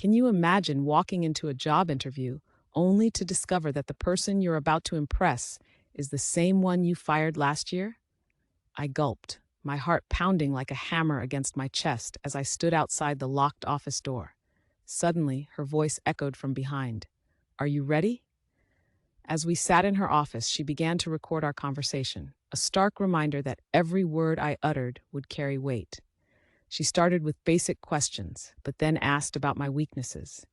Can you imagine walking into a job interview only to discover that the person you're about to impress is the same one you fired last year? I gulped, my heart pounding like a hammer against my chest as I stood outside the locked office door. Suddenly, her voice echoed from behind. Are you ready? As we sat in her office, she began to record our conversation, a stark reminder that every word I uttered would carry weight. She started with basic questions, but then asked about my weaknesses.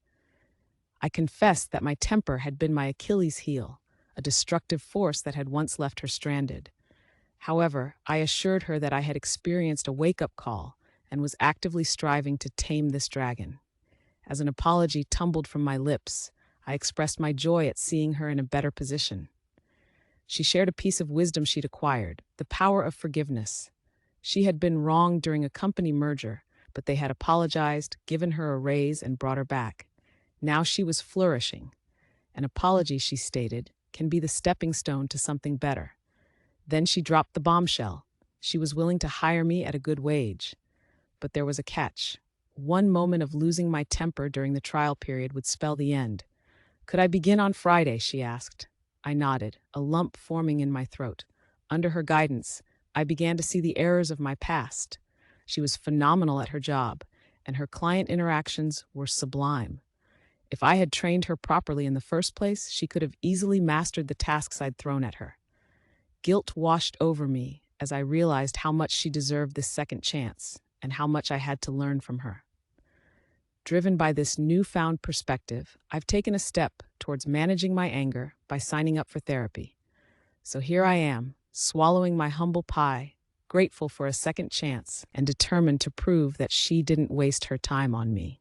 I confessed that my temper had been my Achilles heel, a destructive force that had once left her stranded. However, I assured her that I had experienced a wake-up call and was actively striving to tame this dragon. As an apology tumbled from my lips, I expressed my joy at seeing her in a better position. She shared a piece of wisdom she'd acquired, the power of forgiveness. She had been wronged during a company merger, but they had apologized, given her a raise, and brought her back. Now she was flourishing. An apology, she stated, can be the stepping stone to something better. Then she dropped the bombshell. She was willing to hire me at a good wage. But there was a catch. One moment of losing my temper during the trial period would spell the end. Could I begin on Friday, she asked. I nodded, a lump forming in my throat. Under her guidance, I began to see the errors of my past. She was phenomenal at her job, and her client interactions were sublime. If I had trained her properly in the first place, she could have easily mastered the tasks I'd thrown at her. Guilt washed over me as I realized how much she deserved this second chance and how much I had to learn from her. Driven by this newfound perspective, I've taken a step towards managing my anger by signing up for therapy. So here I am, swallowing my humble pie, grateful for a second chance and determined to prove that she didn't waste her time on me.